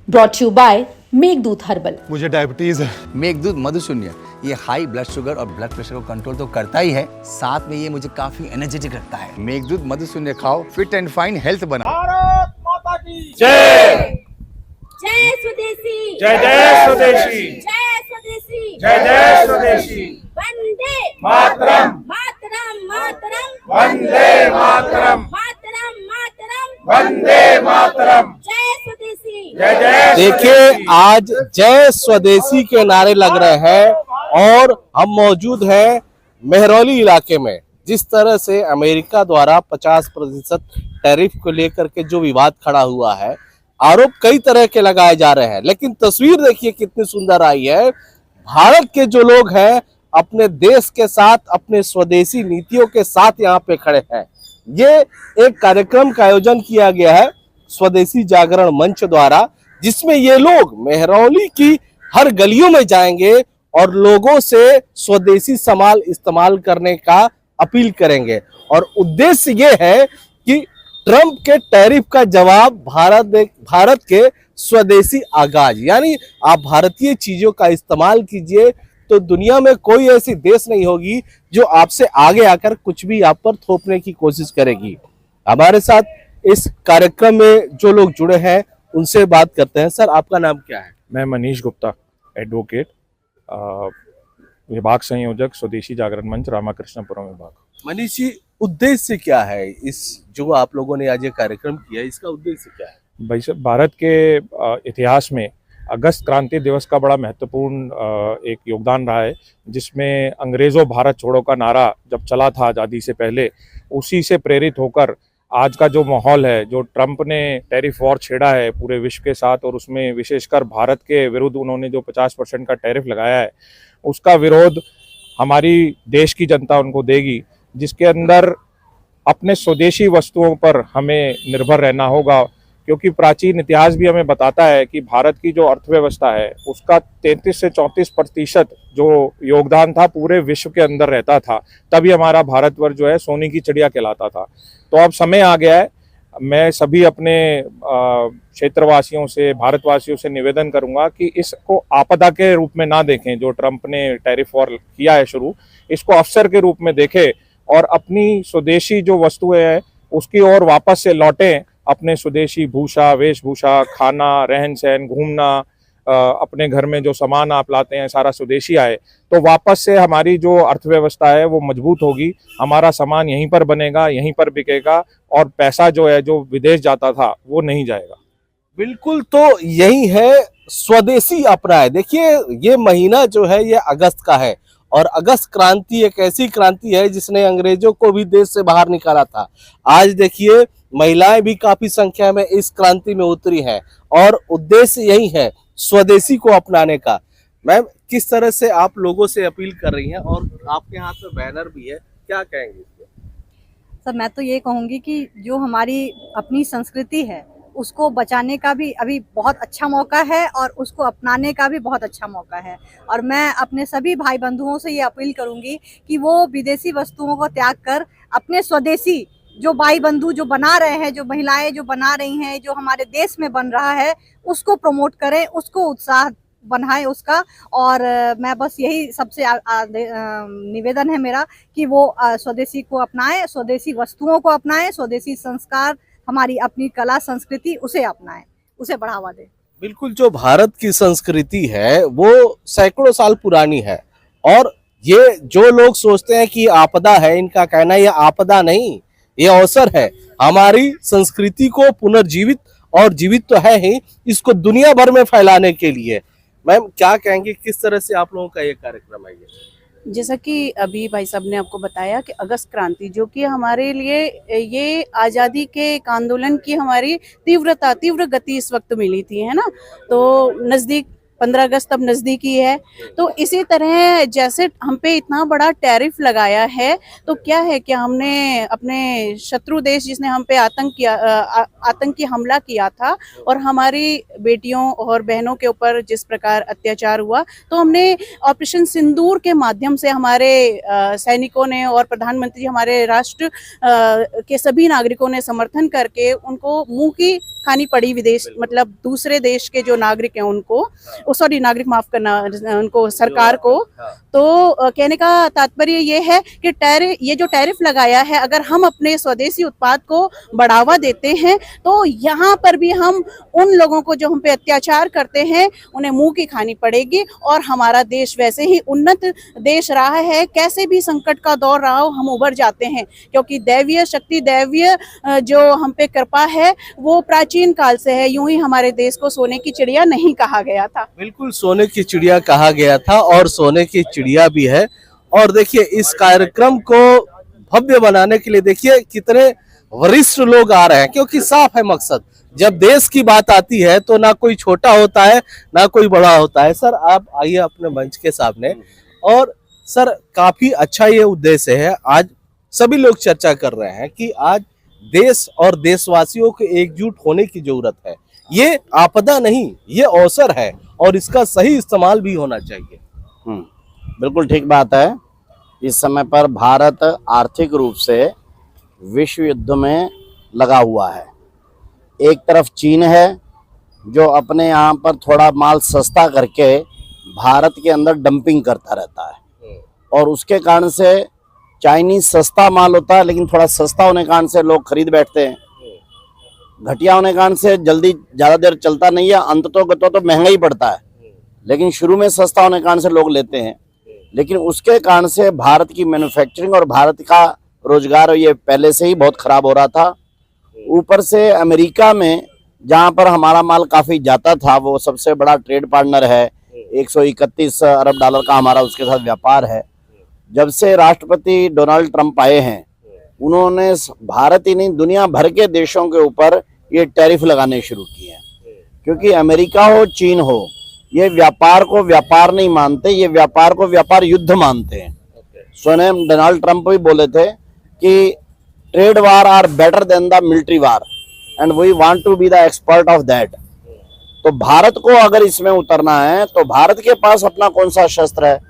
Brought you by Meghdoot herbal. मुझे diabetes है। मेघदूत मधुशून्य ये हाई ब्लड शुगर और ब्लड प्रेशर को कंट्रोल तो करता ही है, साथ में ये मुझे काफी एनर्जेटिक रखता है। मेघदूत मधुशून्य खाओ, फिट एंड फाइन हेल्थ बनाओ। भारत माता की जय जय स्वदेशी, जय जय स्वदेशी, जय स्वदेशी, जय जय स्वदेशी, वंदे मातरम, मातरम, मातरम, वंदे मातरम, मातरम, मातरम, वंदे मातरम, जय स्वदेशी। जय जय। देखिए, आज जय स्वदेशी के नारे लग रहे हैं और हम मौजूद हैं मेहरौली इलाके में। जिस तरह से अमेरिका द्वारा 50% टैरिफ को लेकर के जो विवाद खड़ा हुआ है, आरोप कई तरह के लगाए जा रहे हैं, लेकिन तस्वीर देखिए कितनी सुंदर आई है। भारत के जो लोग हैं अपने देश के साथ, अपने स्वदेशी नीतियों के साथ यहाँ पे खड़े हैं। ये एक कार्यक्रम का आयोजन किया गया है स्वदेशी जागरण मंच द्वारा, जिसमें ये लोग मेहरौली की हर गलियों में जाएंगे और लोगों से स्वदेशी सामान इस्तेमाल करने का अपील करेंगे। और उद्देश्य ये है कि ट्रंप के टैरिफ का जवाब भारत के स्वदेशी आगाज, यानी आप भारतीय चीजों का इस्तेमाल कीजिए तो दुनिया में कोई ऐसी देश नहीं होगी जो आपसे आगे आकर कुछ भी आप पर थोपने की कोशिश करेगी। हमारे साथ इस कार्यक्रम में जो लोग जुड़े हैं उनसे बात करते हैं। सर, आपका नाम क्या है? मैं मनीष गुप्ता, एडवोकेट, विभाग संयोजक, स्वदेशी जागरण मंच, रामाकृष्णपुरम विभाग। मनीष जी, उद्देश्य क्या है इस जो आप लोगों ने आज ये कार्यक्रम किया, इसका उद्देश्य क्या है? भाई साहब, भारत के इतिहास में अगस्त क्रांति दिवस का बड़ा महत्वपूर्ण एक योगदान रहा है, जिसमें अंग्रेजों भारत छोड़ो का नारा जब चला था आज़ादी से पहले, उसी से प्रेरित होकर आज का जो माहौल है, जो ट्रंप ने टैरिफ वॉर छेड़ा है पूरे विश्व के साथ, और उसमें विशेषकर भारत के विरुद्ध उन्होंने जो 50% का टैरिफ लगाया है, उसका विरोध हमारी देश की जनता उनको देगी, जिसके अंदर अपने स्वदेशी वस्तुओं पर हमें निर्भर रहना होगा। क्योंकि प्राचीन इतिहास भी हमें बताता है कि भारत की जो अर्थव्यवस्था है उसका 33 से 34% जो योगदान था पूरे विश्व के अंदर रहता था, तभी हमारा भारतवर्ष जो है सोने की चिड़िया कहलाता था। तो अब समय आ गया है। मैं सभी अपने क्षेत्रवासियों से, भारतवासियों से निवेदन करूंगा कि इसको आपदा के रूप में ना देखें, जो ट्रंप ने टैरिफ वॉर किया है शुरू, इसको अवसर के रूप में देखें और अपनी स्वदेशी जो वस्तुएं हैं उसकी ओर वापस से लौटें। अपने स्वदेशी भूषा, वेशभूषा, खाना, रहन सहन, घूमना, अपने घर में जो सामान आप लाते हैं सारा स्वदेशी आए, तो वापस से हमारी जो अर्थव्यवस्था है वो मजबूत होगी। हमारा सामान यहीं पर बनेगा, यहीं पर बिकेगा और पैसा जो है जो विदेश जाता था वो नहीं जाएगा। बिल्कुल, तो यही है स्वदेशी अपनाए। देखिए, ये महीना जो है ये अगस्त का है और अगस्त क्रांति एक ऐसी क्रांति है जिसने अंग्रेजों को भी देश से बाहर निकाला था। आज देखिए, महिलाएं भी काफी संख्या में इस क्रांति में उतरी हैं और उद्देश्य यही है स्वदेशी को अपनाने का। मैम, किस तरह से आप लोगों से अपील कर रही हैं और आपके हाथ में बैनर भी है, क्या कहेंगे इसको? सर, मैं तो ये कहूँगी कि जो हमारी अपनी संस्कृति है उसको बचाने का भी अभी बहुत अच्छा मौका है और उसको अपनाने का भी बहुत अच्छा मौका है। और मैं अपने सभी भाई बंधुओं से ये अपील करूँगी कि वो विदेशी वस्तुओं को त्याग कर अपने स्वदेशी जो भाई बंधु जो बना रहे हैं, जो महिलाएं जो बना रही हैं, जो हमारे देश में बन रहा है, उसको प्रमोट करें, उसको उत्साह बनाएं उसका। और मैं बस यही सबसे निवेदन है मेरा कि वो स्वदेशी को अपनाएं, स्वदेशी वस्तुओं को अपनाएं, स्वदेशी संस्कार, हमारी अपनी कला संस्कृति, उसे अपनाएं, उसे बढ़ावा दें। बिल्कुल, जो भारत की संस्कृति है वो सैकड़ों साल पुरानी है और ये जो लोग सोचते हैं कि आपदा है, इनका कहना है ये आपदा नहीं, ये अवसर है हमारी संस्कृति को पुनर्जीवित, और जीवित तो है ही, इसको दुनिया भर में फैलाने के लिए। मैम, क्या कहेंगे, किस तरह से आप लोगों का ये कार्यक्रम है? जैसा कि अभी भाई साहब ने आपको बताया कि अगस्त क्रांति जो कि हमारे लिए ये आज़ादी के एक आंदोलन की हमारी तीव्र गति इस वक्त मिली थी, है ना। तो नज़दीक 15 अगस्त अब नजदीकी है, तो इसी तरह जैसे हम पे इतना बड़ा टैरिफ लगाया है, तो क्या है कि हमने अपने शत्रु देश जिसने हम पे आतंकी हमला किया था और हमारी बेटियों और बहनों के ऊपर जिस प्रकार अत्याचार हुआ, तो हमने ऑपरेशन सिंदूर के माध्यम से हमारे सैनिकों ने और प्रधानमंत्री हमारे राष्ट्र के सभी नागरिकों ने समर्थन करके उनको मुंह की खानी पड़ी, विदेश मतलब दूसरे देश के जो नागरिक हैं उनको, सॉरी नागरिक माफ करना, उनको सरकार को। तो कहने का तात्पर्य ये है कि ये जो टैरिफ लगाया है, अगर हम अपने स्वदेशी उत्पाद को बढ़ावा देते हैं तो यहाँ पर भी हम उन लोगों को जो हम पे अत्याचार करते हैं उन्हें मुंह की खानी पड़ेगी, और हमारा देश वैसे ही उन्नत देश रहा है, कैसे भी संकट का दौर रहा हो हम उबर जाते हैं, क्योंकि दैवीय शक्ति, दैवीय जो हम पे कृपा है वो प्राचीन काल से है। यूं ही हमारे देश को सोने की चिड़िया नहीं कहा गया था। बिल्कुल सोने की चिड़िया कहा गया था और सोने की चिड़िया भी है। और देखिए इस कार्यक्रम को भव्य बनाने के लिए देखिए कितने वरिष्ठ लोग आ रहे हैं, क्योंकि साफ है मकसद, जब देश की बात आती है तो ना कोई छोटा होता है ना कोई बड़ा होता है। सर आप आइए अपने मंच के सामने। और सर काफी अच्छा ये उद्देश्य है, आज सभी लोग चर्चा कर रहे हैं कि आज देश और देशवासियों के एकजुट होने की जरूरत है। ये आपदा नहीं, ये अवसर है और इसका सही इस्तेमाल भी होना चाहिए। बिल्कुल ठीक बात है। इस समय पर भारत आर्थिक रूप से विश्व युद्ध में लगा हुआ है। एक तरफ चीन है जो अपने यहाँ पर थोड़ा माल सस्ता करके भारत के अंदर डंपिंग करता रहता है, और उसके कारण से चाइनीज सस्ता माल होता है लेकिन थोड़ा सस्ता होने के कारण से लोग खरीद बैठते हैं, घटिया होने के कारण से जल्दी ज़्यादा देर चलता नहीं है, अंततः तो महंगा ही पड़ता है, लेकिन शुरू में सस्ता होने के कारण से लोग लेते हैं। लेकिन उसके कारण से भारत की मैन्युफैक्चरिंग और भारत का रोजगार ये पहले से ही बहुत खराब हो रहा था। ऊपर से अमेरिका में जहाँ पर हमारा माल काफ़ी जाता था, वो सबसे बड़ा ट्रेड पार्टनर है, 131 अरब डॉलर का हमारा उसके साथ व्यापार है। जब से राष्ट्रपति डोनाल्ड ट्रंप आए हैं, उन्होंने भारत ही नहीं दुनिया भर के देशों के ऊपर ये टैरिफ लगाने शुरू किए हैं, क्योंकि अमेरिका हो चीन हो, ये व्यापार को व्यापार नहीं मानते, ये व्यापार को व्यापार युद्ध मानते हैं। स्वयं डोनाल्ड ट्रंप भी बोले थे कि trade war are better than the military war and we want to be the expert of that. तो भारत को अगर इसमें उतरना है तो भारत के पास अपना कौन सा शस्त्र है?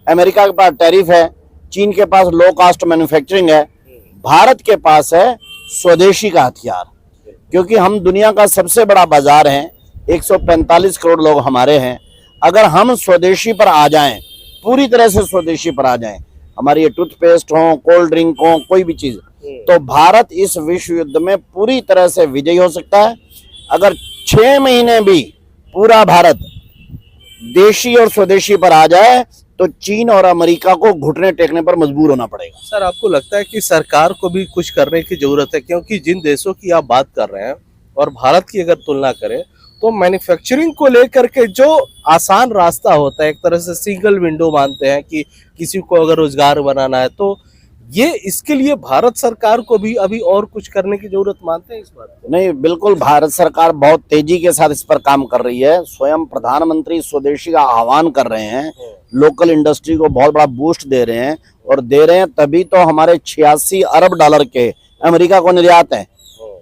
अमेरिका के पास टैरिफ है, चीन के पास लो कास्ट मैन्युफैक्चरिंग है, भारत के पास है स्वदेशी का हथियार। क्योंकि हम दुनिया का सबसे बड़ा बाजार हैं, 145 करोड़ लोग हमारे हैं। अगर हम स्वदेशी पर आ जाएं, पूरी तरह से स्वदेशी पर आ जाएं, हमारी ये टूथपेस्ट हो, कोल्ड ड्रिंक हो, कोई भी चीज, तो भारत इस विश्व युद्ध में पूरी तरह से विजयी हो सकता है। अगर 6 महीने भी पूरा भारत देशी और स्वदेशी पर आ जाए तो चीन और अमेरिका को घुटने टेकने पर मजबूर होना पड़ेगा। सर आपको लगता है कि सरकार को भी कुछ करने की जरूरत है, क्योंकि जिन देशों की आप बात कर रहे हैं और भारत की अगर तुलना करें तो मैन्युफैक्चरिंग को लेकर के जो आसान रास्ता होता है, एक तरह से सिंगल विंडो मानते हैं कि किसी को अगर रोजगार बनाना है, तो ये इसके लिए भारत सरकार को भी अभी और कुछ करने की जरूरत मानते हैं इस बात को? नहीं, बिल्कुल भारत सरकार बहुत तेजी के साथ इस पर काम कर रही है। स्वयं प्रधानमंत्री स्वदेशी का आह्वान कर रहे हैं, लोकल इंडस्ट्री को बहुत बड़ा बूस्ट दे रहे हैं, और दे रहे हैं तभी तो हमारे 86 अरब डॉलर के अमेरिका को निर्यात है।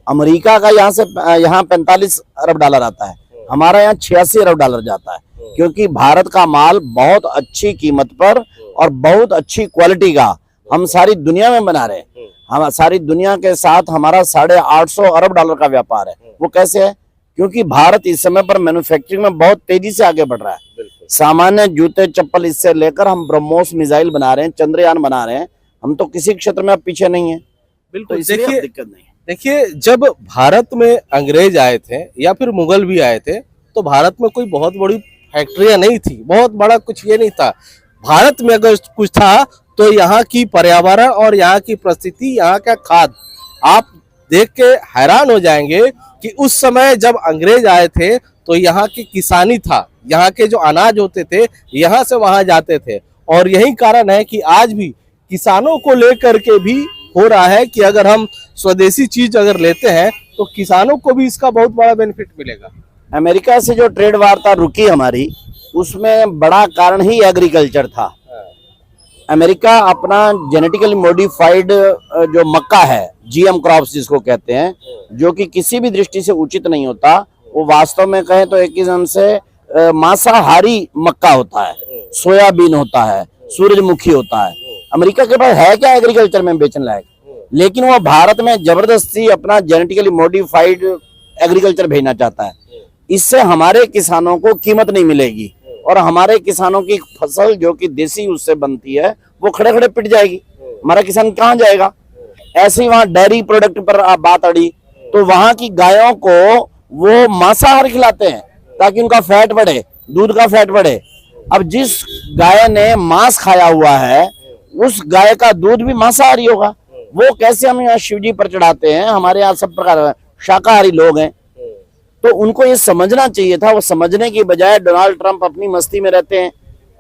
अमेरिका का यहाँ 45 अरब डॉलर आता है, हमारा यहाँ 86 अरब डॉलर जाता है, क्योंकि भारत का माल बहुत अच्छी कीमत पर और बहुत अच्छी क्वालिटी का हम सारी दुनिया में बना रहे हैं। हम सारी दुनिया के साथ हमारा 850 अरब डॉलर का व्यापार है। वो कैसे है? क्योंकि भारत इस समय पर मैन्युफैक्चरिंग में बहुत तेजी से आगे बढ़ रहा है। सामान्य जूते चप्पल इससे लेकर हम ब्रह्मोस मिसाइल बना रहे हैं, चंद्रयान बना रहे हैं, हम तो किसी क्षेत्र में अब पीछे नहीं है। बिल्कुल, तो देखिए दिक्कत नहीं है। देखिए जब भारत में अंग्रेज आए थे या फिर मुगल भी आए थे, तो भारत में कोई बहुत बड़ी फैक्ट्रियां नहीं थी, बहुत बड़ा कुछ ये नहीं था। भारत में अगर कुछ था तो यहाँ की पर्यावरण और यहाँ की परिस्थिति, यहाँ का खाद, आप देख के हैरान हो जाएंगे कि उस समय जब अंग्रेज आए थे तो यहाँ की किसानी था, यहाँ के जो अनाज होते थे यहाँ से वहां जाते थे। और यही कारण है कि आज भी किसानों को लेकर के भी हो रहा है कि अगर हम स्वदेशी चीज अगर लेते हैं तो किसानों को भी इसका बहुत बड़ा बेनिफिट मिलेगा। अमेरिका से जो ट्रेड वार्ता रुकी हमारी, उसमें बड़ा कारण ही एग्रीकल्चर था। अमेरिका अपना जेनेटिकली मॉडिफाइड जो मक्का है, जीएम क्रॉप्स जिसको कहते हैं, जो कि किसी भी दृष्टि से उचित नहीं होता, वो वास्तव में कहें तो एक किस्म से मांसाहारी मक्का होता है, सोयाबीन होता है, सूरजमुखी होता है। अमेरिका के पास है क्या एग्रीकल्चर में बेचने लायक, लेकिन वो भारत में जबरदस्ती अपना जेनेटिकली मॉडिफाइड एग्रीकल्चर भेजना चाहता है। इससे हमारे किसानों को कीमत नहीं मिलेगी और हमारे किसानों की फसल जो कि देसी उससे बनती है वो खड़े खड़े पिट जाएगी। हमारा किसान कहाँ जाएगा? ऐसे ही वहां डेयरी प्रोडक्ट पर आप बात अड़ी तो वहां की गायों को वो मांसाहार खिलाते हैं ताकि उनका फैट बढ़े, दूध का फैट बढ़े। अब जिस गाय ने मांस खाया हुआ है उस गाय का दूध भी मांसाहारी होगा। वो कैसे हम यहाँ शिव जी पर चढ़ाते हैं? हमारे यहाँ सब प्रकार शाकाहारी लोग हैं, तो उनको ये समझना चाहिए था। वो समझने की बजाय डोनाल्ड ट्रंप अपनी मस्ती में रहते हैं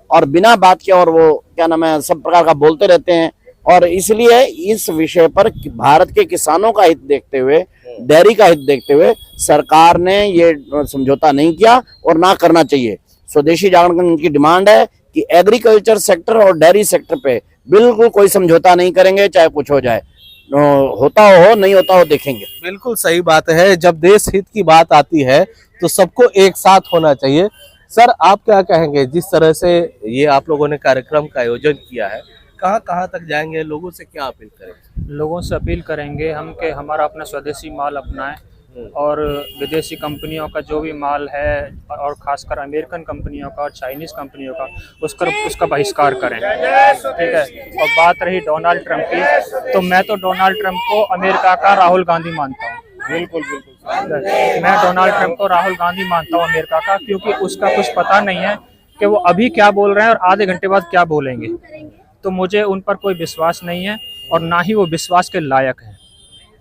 और बिना बात के और वो क्या नाम है सब प्रकार का बोलते रहते हैं। और इसलिए इस विषय पर भारत के किसानों का हित देखते हुए, डेयरी का हित देखते हुए सरकार ने ये समझौता नहीं किया और ना करना चाहिए। स्वदेशी जागरण की डिमांड है कि एग्रीकल्चर सेक्टर और डेयरी सेक्टर पे बिल्कुल कोई समझौता नहीं करेंगे, चाहे कुछ हो जाए। होता हो नहीं होता हो देखेंगे। बिल्कुल सही बात है। जब देश हित की बात आती है तो सबको एक साथ होना चाहिए। सर, आप क्या कहेंगे, जिस तरह से ये आप लोगों ने कार्यक्रम का आयोजन किया है, कहाँ कहाँ तक जाएंगे, लोगों से क्या अपील करेंगे? लोगों से अपील करेंगे हम कि हमारा अपना स्वदेशी माल अपनाएं और विदेशी कंपनियों का जो भी माल है और खासकर अमेरिकन कंपनियों का और चाइनीज़ कंपनियों का उसका बहिष्कार करें, ठीक है। और बात रही डोनाल्ड ट्रंप की, तो मैं तो डोनाल्ड ट्रंप को अमेरिका का राहुल गांधी मानता हूँ। बिल्कुल मैं डोनाल्ड ट्रंप को राहुल गांधी मानता हूँ अमेरिका का, क्योंकि उसका कुछ पता नहीं है कि वो अभी क्या बोल रहे हैं और आधे घंटे बाद क्या बोलेंगे। तो मुझे उन पर कोई विश्वास नहीं है और ना ही वो विश्वास के लायक है।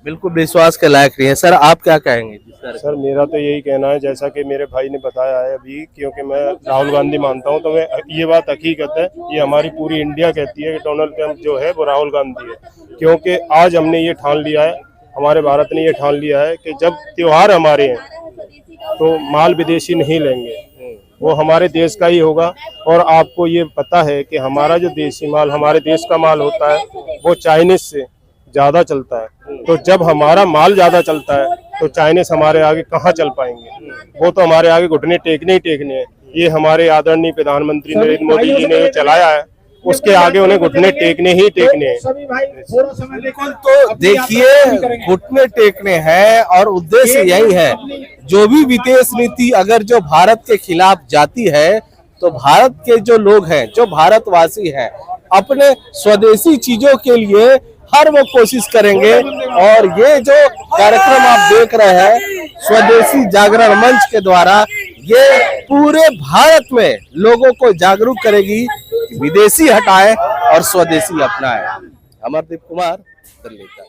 बिल्कुल विश्वास के लायक नहीं है। सर, आप क्या कहेंगे? सर, मेरा तो यही कहना है, जैसा कि मेरे भाई ने बताया है अभी, क्योंकि मैं राहुल गांधी मानता हूं, तो मैं ये बात हकीकत है, ये हमारी पूरी इंडिया कहती है कि डोनाल्ड ट्रंप जो है वो राहुल गांधी है। क्योंकि आज हमने ये ठान लिया है, हमारे भारत ने ये ठान लिया है कि जब त्योहार हमारे हैं तो माल विदेशी नहीं लेंगे, वो हमारे देश का ही होगा। और आपको ये पता है कि हमारा जो देसी माल, हमारे देश का माल होता है, वो चाइनीज से ज्यादा चलता है। तो जब हमारा माल ज्यादा चलता है तो चाइनीज हमारे आगे कहाँ चल पाएंगे? वो तो हमारे आगे घुटने टेकने ही टेकने हैं। ये हमारे आदरणीय प्रधानमंत्री नरेंद्र मोदी जी ने जो चलाया है उसके आगे उन्हें घुटने टेकने ही टेकने हैं। बिल्कुल, तो देखिए घुटने टेकने हैं और उद्देश्य यही है। जो भी विदेश नीति अगर जो भारत के खिलाफ जाती है तो भारत के जो लोग हैं, जो भारतवासी हैं, अपने स्वदेशी चीजों के लिए हर वो कोशिश करेंगे। और ये जो कार्यक्रम आप देख रहे हैं स्वदेशी जागरण मंच के द्वारा, ये पूरे भारत में लोगों को जागरूक करेगी, विदेशी हटाए और स्वदेशी अपनाए। अमरदीप कुमार, दिल्ली का।